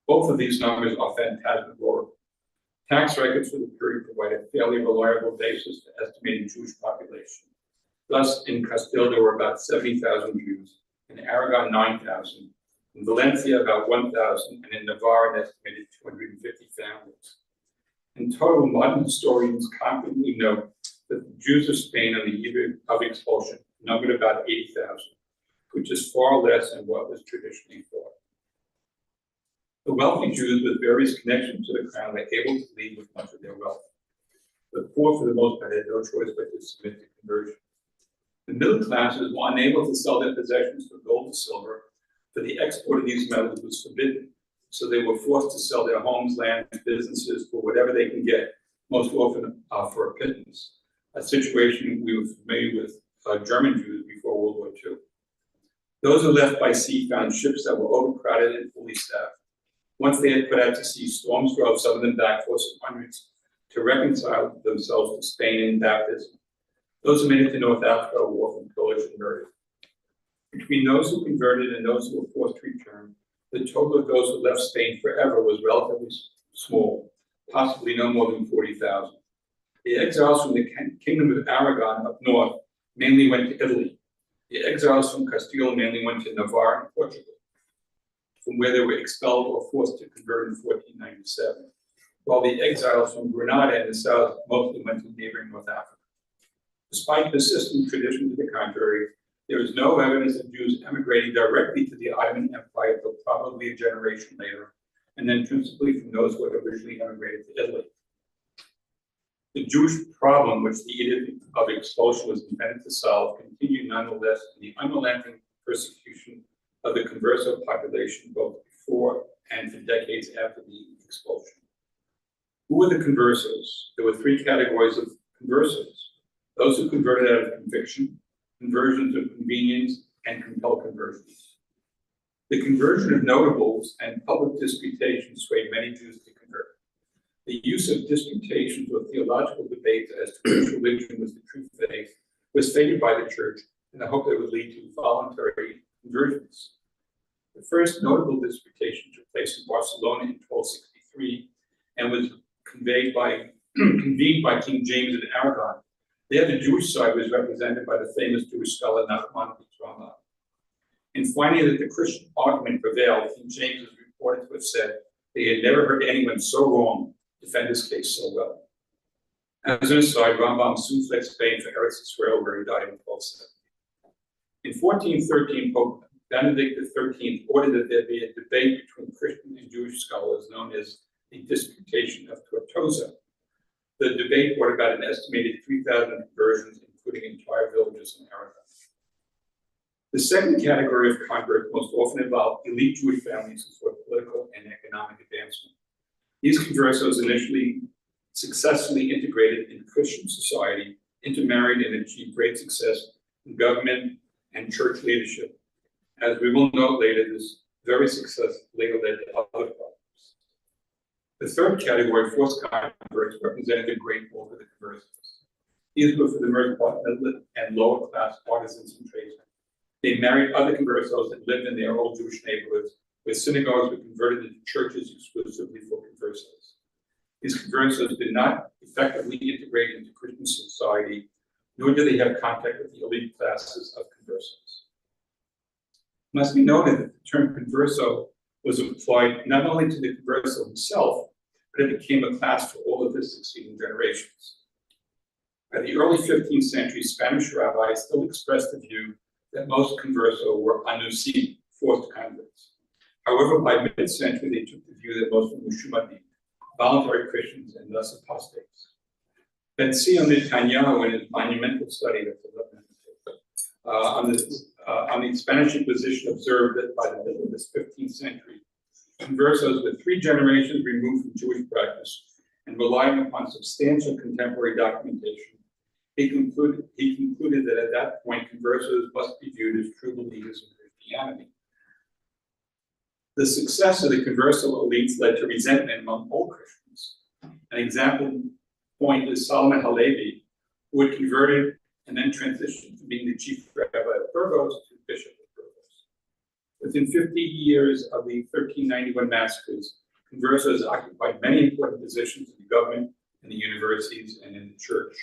C: Both of these numbers are phantasmagorical. Tax records for the period provide a fairly reliable basis for estimating Jewish population. Thus, in Castile, there were about 70,000 Jews, in Aragon, 9,000, in Valencia, about 1,000, and in Navarre, an estimated 250 families. In total, modern historians confidently note that the Jews of Spain on the eve of expulsion numbered about 80,000, which is far less than what was traditionally thought. The wealthy Jews with various connections to the crown were able to leave with much of their wealth. The poor, for the most part, had no choice but to submit to conversion. The middle classes were unable to sell their possessions for gold or silver, for the export of these metals was forbidden. So they were forced to sell their homes, lands, businesses for whatever they can get, most often for a pittance. A situation we were familiar with German Jews before World War II. Those who left by sea found ships that were overcrowded and fully staffed. Once they had put out to sea, storms drove some of them back, forcing hundreds to reconcile themselves to Spain and baptism. Those who made it to North Africa were often pillaged and murdered. Between those who converted and those who were forced to return, the total of those who left Spain forever was relatively small, possibly no more than 40,000. The exiles from the Kingdom of Aragon up north mainly went to Italy. The exiles from Castile mainly went to Navarre and Portugal, from where they were expelled or forced to convert in 1497, while the exiles from Granada in the south mostly went to neighboring North Africa. Despite persistent tradition to the contrary, there is no evidence of Jews emigrating directly to the Ottoman Empire until probably a generation later, and then principally from those who had originally emigrated to Italy. The Jewish problem, which the Edict of Expulsion was intended to solve, continued nonetheless in the unrelenting persecution of the converso population both before and for decades after the expulsion. Who were the conversos? There were three categories of conversos: those who converted out of conviction, conversions of convenience, and compelled conversions. The conversion of notables and public disputations swayed many Jews to convert. The use of disputations or theological debates as to which religion was the true faith was favored by the church in the hope that it would lead to voluntary conversions. The first notable disputation took place in Barcelona in 1263 and was convened by King James in Aragon. There, the Jewish side was represented by the famous Jewish scholar Nachman of Rambam. In finding that the Christian argument prevailed, King James is reported to have said they had never heard anyone so wrong defend his case so well. As an aside, Rambam soon fled Spain for Eretz Israel, where he died in 1270. In 1413, Pope Benedict XIII ordered that there be a debate between Christian and Jewish scholars known as the Disputation of Tortosa. The debate brought about an estimated 3,000 conversions, including entire villages in Aragon. The second category of converts most often involved elite Jewish families who sought political and economic advancement. These conversos initially successfully integrated into Christian society, intermarried, and achieved great success in government and church leadership. As we will note later, this very success later led to other problems. The third category, forced converts, represented the great bulk of the conversos. These were for the most part middle and lower class artisans and tradesmen. They married other conversos and lived in their old Jewish neighborhoods, where synagogues were converted into churches exclusively for conversos. These conversos did not effectively integrate into Christian society, nor did they have contact with the elite classes of conversos. It must be noted that the term converso was applied not only to the converso himself, but it became a class for all of his succeeding generations. By the early 15th century, Spanish rabbis still expressed the view that most converso were anusim, forced converts. However, by mid-century, they took the view that most were mushumadim, voluntary Christians, and thus apostates. Ben Zion Netanyahu, in his monumental study on the Spanish Inquisition, observed that by the middle of this 15th century, conversos with 3 generations removed from Jewish practice and relying upon substantial contemporary documentation, he concluded that at that point, conversos must be viewed as true believers in Christianity. The success of the converso elites led to resentment among all Christians. An example point is Solomon Halevi, who had converted and then transitioned from being the chief rabbi of Burgos to bishop of Burgos. Within 50 years of the 1391 massacres, conversos occupied many important positions in the government, in the universities, and in the church.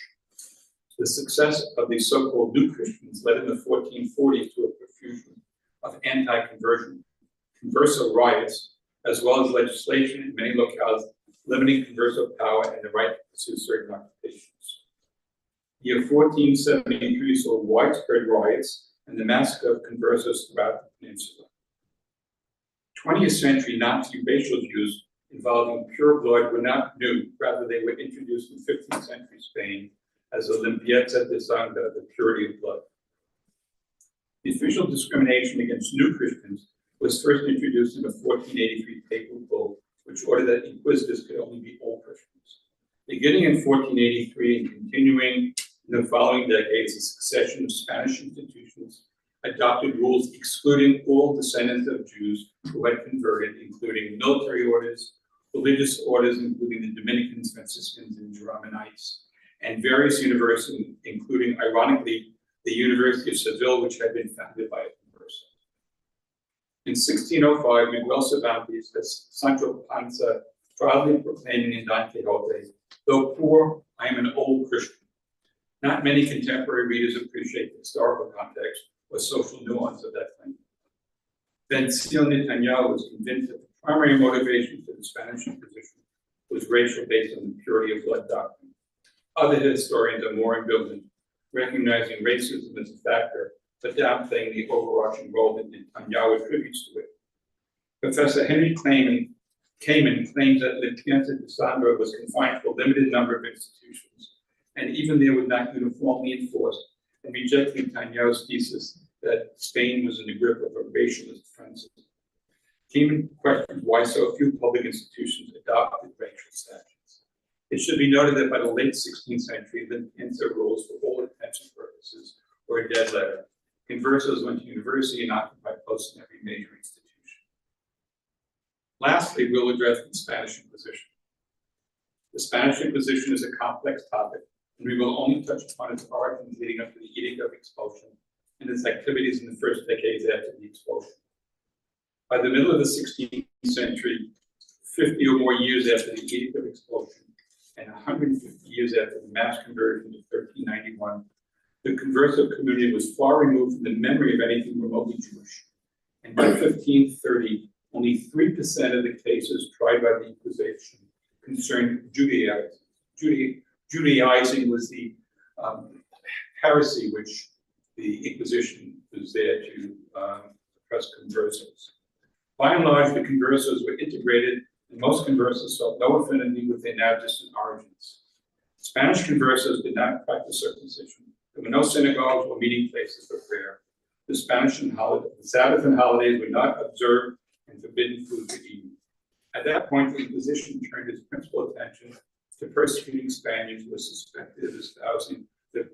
C: The success of these so-called new Christians led in the 1440s to a profusion of anti-conversion converso riots, as well as legislation in many locales limiting converso power and the right to pursue certain occupations. The year 1473 saw widespread riots and the massacre of conversos throughout the peninsula. 20th century Nazi racial Jews involving pure blood were not new, rather they were introduced in 15th century Spain as a limpieza de sangre, the purity of blood. The official discrimination against new Christians was first introduced in the 1483 papal bull, which ordered that inquisitors could only be old Christians. Beginning in 1483 and continuing in the following decades, a succession of Spanish institutions adopted rules excluding all descendants of Jews who had converted, including military orders, religious orders, including the Dominicans, Franciscans, and Jeromanites, and various universities, including, ironically, the University of Seville, which had been founded by a converso. In 1605, Miguel Cervantes, as Sancho Panza, proudly proclaiming in Don Quixote, "Though poor, I am an old Christian." Not many contemporary readers appreciate the historical context or social nuance of that claim. Venancio Netanyahu was convinced that the primary motivation for the Spanish Inquisition was racial, based on the purity of blood doctrine. Other historians are more ambivalent, recognizing racism as a factor, but downplaying the overarching role that Netanyahu attributes to it. Professor Henry Kamen claims that La Pienza de Sandra was confined to a limited number of institutions, and even there was not uniformly enforced, and rejecting Netanyahu's thesis that Spain was in the grip of a racialist frenzy. Kamen questions why so few public institutions adopted racial statutes. It should be noted that by the late 16th century, the Pienza rules, for all intents and purposes, were a dead letter. Conversos went to university and occupied posts in every major institution. Lastly, we'll address the Spanish Inquisition. The Spanish Inquisition is a complex topic, and we will only touch upon its origins leading up to the Edict of Expulsion and its activities in the first decades after the expulsion. By the middle of the 16th century, 50 or more years after the Edict of Expulsion, and 150 years after the mass conversion of 1391, the converso community was far removed from the memory of anything remotely Jewish. And by 1530, only 3% of the cases tried by the Inquisition concerned Judaizing. Judaizing was the heresy which the Inquisition was there to oppress conversos. By and large, the conversos were integrated, and most conversos felt no affinity with their now distant origins. Spanish conversos did not practice circumcision. There were no synagogues or meeting places for prayer. The Sabbath and holidays were not observed, and forbidden food to eat. At that point, the Inquisition turned its principal attention to persecuting Spaniards who were suspected of espousing the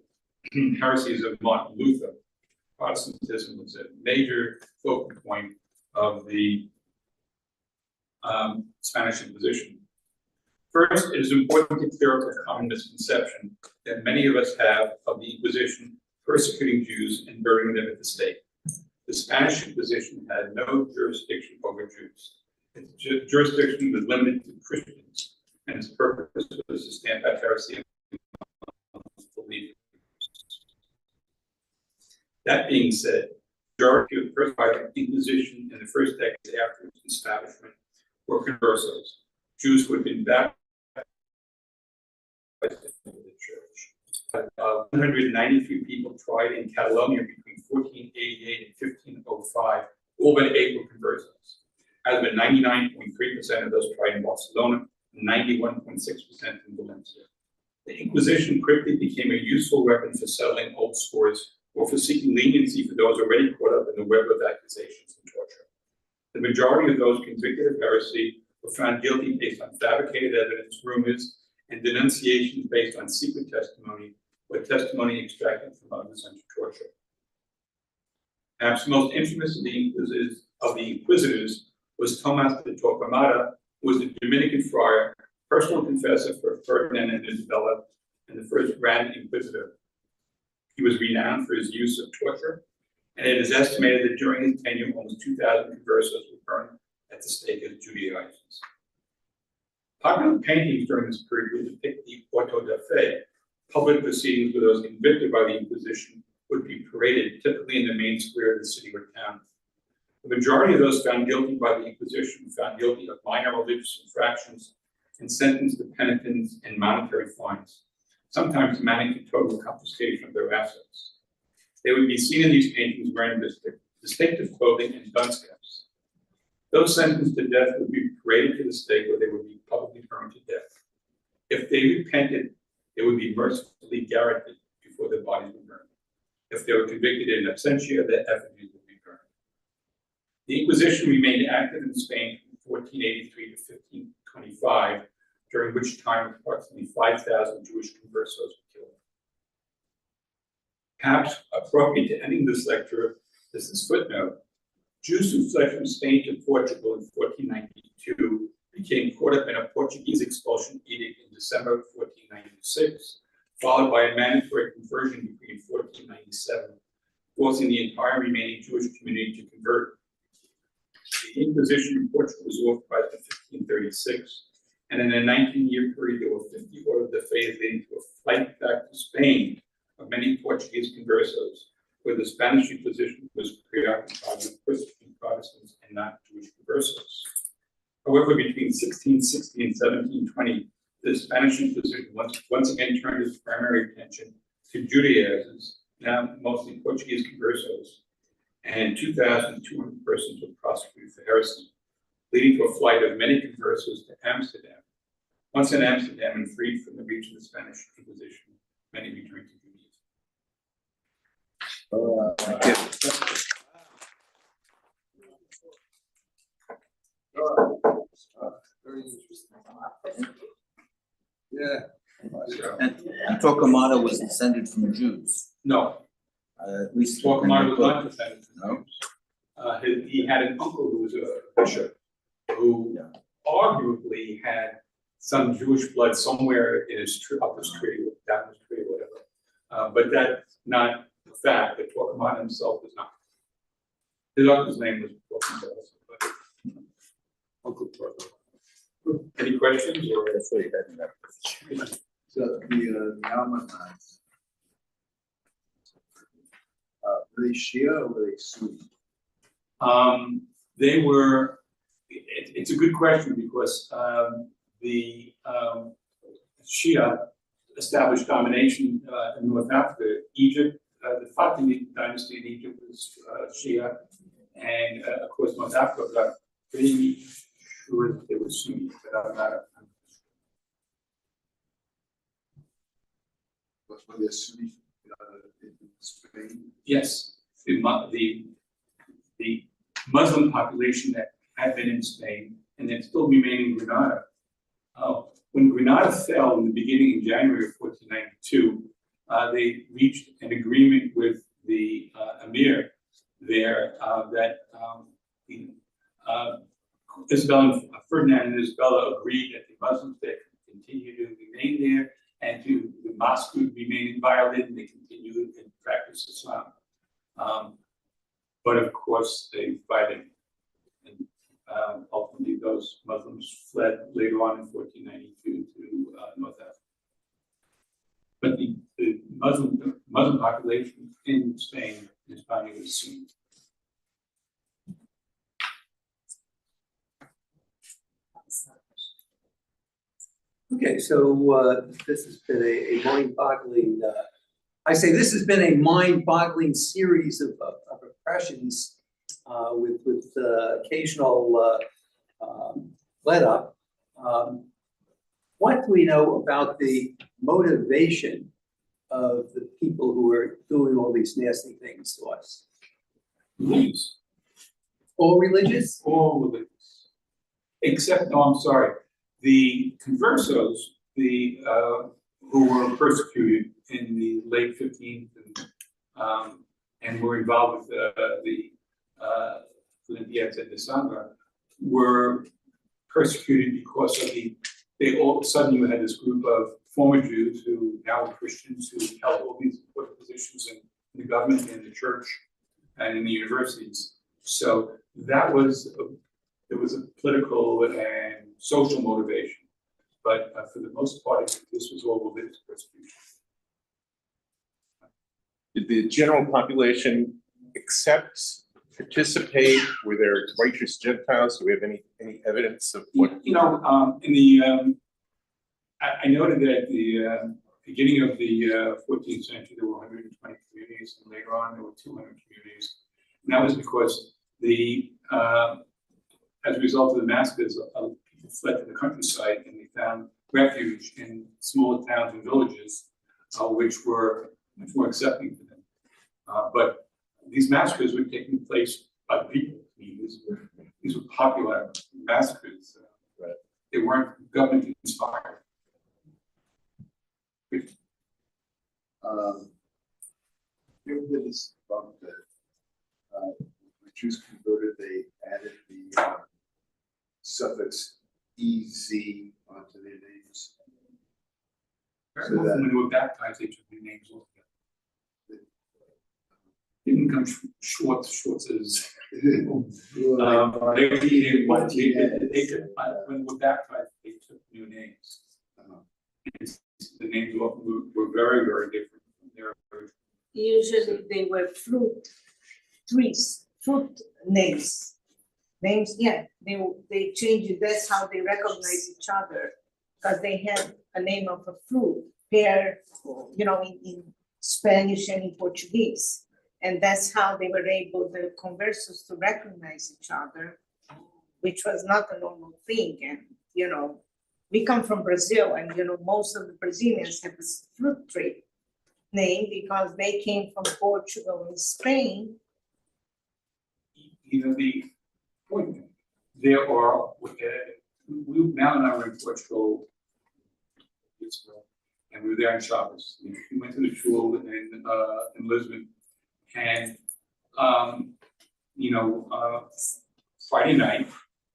C: heresies of Martin Luther. Protestantism was a major focal point of the Spanish Inquisition. First, it is important to clear up a common misconception that many of us have of the Inquisition persecuting Jews and burning them at the stake. The Spanish Inquisition had no jurisdiction over Jews. Its jurisdiction was limited to Christians, and its purpose was to stamp out heresy amongst believers. That being said, the majority of the first violent Inquisition in the first decades after its establishment were conversos, Jews who had been baptized into the church. 193 people tried in Catalonia between 1488 and 1505, all but 8 were conversos. As with 99.3% of those tried in Barcelona, and 91.6% in Valencia. The Inquisition quickly became a useful weapon for settling old scores or for seeking leniency for those already caught up in the web of accusations and torture. The majority of those convicted of heresy were found guilty based on fabricated evidence, rumors, and denunciations based on secret testimony or testimony extracted from others under torture. Perhaps the most infamous of the inquisitors was Damast de Torquemada, who was a Dominican friar, personal confessor for Ferdinand and Isabella, and the first Grand Inquisitor. He was renowned for his use of torture, and it is estimated that during his tenure, almost 2,000 conversos were burned at the stake as Judaizers. Popular paintings during this period would depict the auto da fe. Public proceedings with those convicted by the Inquisition would be paraded, typically in the main square of the city or town. The majority of those found guilty by the Inquisition were found guilty of minor religious infractions and sentenced to penitence and monetary fines, sometimes amounting to total confiscation of their assets. They would be seen in these paintings wearing distinctive clothing and dunce caps. Those sentenced to death would be paraded to the stake where they would be publicly burned to death. If they repented, they would be mercifully garroted before their bodies were burned. If they were convicted in absentia, their effigies would be burned. The Inquisition remained active in Spain from 1483 to 1525, during which time approximately 5,000 Jewish conversos were killed. Perhaps appropriate to ending this lecture is this footnote. Jews who fled from Spain to Portugal in 1492 became caught up in a Portuguese expulsion edict in December of 1496, followed by a mandatory conversion decree in 1497, forcing the entire remaining Jewish community to convert. The Inquisition in Portugal was authorized in 1536, and in a 19-year period, there were 50 orders de fe leading to a flight back to Spain of many Portuguese conversos, where the Spanish Inquisition was preoccupied with persecuting Protestants and not Jewish conversos. However, between 1660 and 1720, the Spanish Inquisition once again turned its primary attention to Judaizers, now mostly Portuguese conversos, and 2,200 persons were prosecuted for heresy, leading to a flight of many conversos to Amsterdam. Once in Amsterdam and freed from the reach of the Spanish Inquisition, many returned to Judaism.
A: Very interesting. Yeah.
D: And Torquemada was descended from Jews.
C: No,
D: At least
C: Torquemada was not descended from
D: No?
C: Jews. He had an uncle who was a bishop, who arguably had some Jewish blood somewhere in his up his tree, down his tree, whatever. But that's not the fact that Torquemada himself was not. His uncle's name was Torquemada, but Uncle Torquemada. Any questions or?
D: That's what he had in that.
A: So the Almanites, were they Shia or were they Sunni?
C: They were, it's a good question because the Shia established domination in North Africa. Egypt, the Fatimid dynasty in Egypt was Shia, and of course North Africa got pretty sure that they were Sunni, but I'm not.
A: Were they Sunni in Spain?
C: Yes, the Muslim population that had been in Spain and then still remain in Granada. When Granada fell in the beginning in January of 1492, they reached an agreement with the emir there that Ferdinand and Isabella agreed that the Muslims that continue to remain there and to the mosque would remain inviolate and they continue to practice Islam. But of course, they fighting. And ultimately, those Muslims fled later on in 1492 to North Africa. But the Muslim population in Spain is primarily Sunni.
E: Okay, so this has been a mind-boggling. I say this has been a mind-boggling series of impressions with occasional let up. What do we know about the motivation of the people who are doing all these nasty things to us?
C: Religious.
E: All religious?
C: All religious. Except, no, I'm sorry. The conversos, who were persecuted in the late 15th and were involved with the Olympiads at December, were persecuted because of they all of a sudden you had this group of former Jews who now were Christians who held all these important positions in the government and the church and in the universities. So that was there was a political and social motivation, but for the most part, this was all religious persecution.
F: Did the general population accept, participate? Were there righteous Gentiles? Do we have any evidence of what?
C: You know, in the I noted that at the beginning of the 14th century, there were 120 communities, and later on there were 200 communities. And that was because as a result of the massacres, people fled to the countryside and they found refuge in smaller towns and villages, which were much more accepting to them. But these massacres were taking place by the people. I mean, these were popular massacres.
F: Right.
C: They weren't government inspired.
A: You ever did this bump that, when Jews converted, they added the, suffix EZ onto their names?
C: Very
A: So
C: often
A: that-
C: when they were baptized, they took their names off. Didn't come Schwartz is. They took, when they were baptized, they took new names. The names were very, very different from their original.
G: Usually they were fruit trees, fruit names. Names, yeah, they changed it, that's how they recognize each other. Because they had a name of a fruit, pear, in Spanish and in Portuguese. And that's how they were able, the conversos, to recognize each other, which was not a normal thing. And, we come from Brazil, and, most of the Brazilians have this fruit tree name because they came from Portugal and Spain.
C: The point, there are, we now are in Portugal. And we were there in Shabbos. We went to the shul in Lisbon. And, Friday night,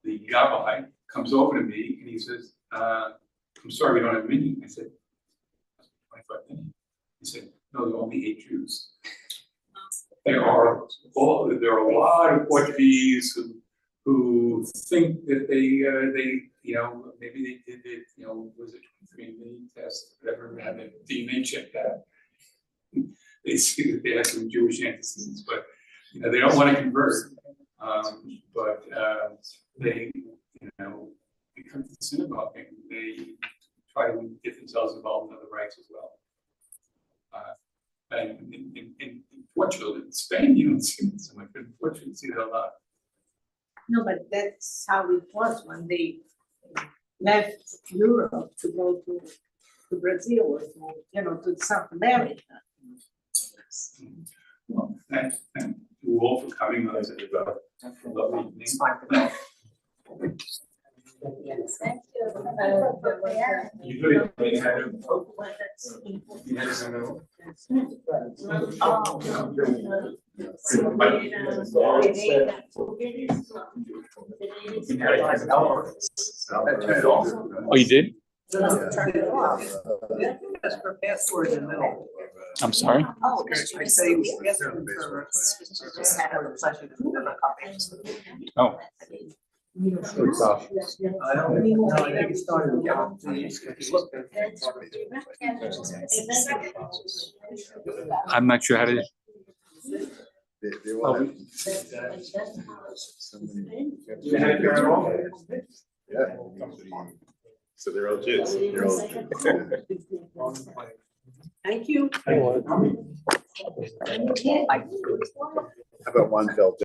C: the gabbai comes over to me and he says, I'm sorry, we don't have a menu. I said, 25 minutes. He said, no, there are only 8 Jews. There are a lot of Portuguese who think that they maybe they did it, was it 23andMe test, whatever, and the DNA checked out. They see that they had some Jewish antecedents, but they don't want to convert. But they, they come to the synagogue and they try to get themselves involved in other rites as well. And in Portugal, in Spain, you don't see it so much, but in Portugal, you see that a lot.
G: No, but that's how it was when they left Europe to go to Brazil or to South America.
C: Well, thank you all for coming on this. Lovely evening.
G: Thank
C: You could have had a vote. You had a vote.
H: Oh, you did?
E: That's for passport in the middle.
H: I'm sorry?
G: Oh,
E: I say passport for.
H: Oh.
E: I don't know, I think it started with
H: I'm not sure how to.
A: They want Yeah.
F: So they're all Jews.
A: They're all Jews.
G: Thank you.
A: How about one felt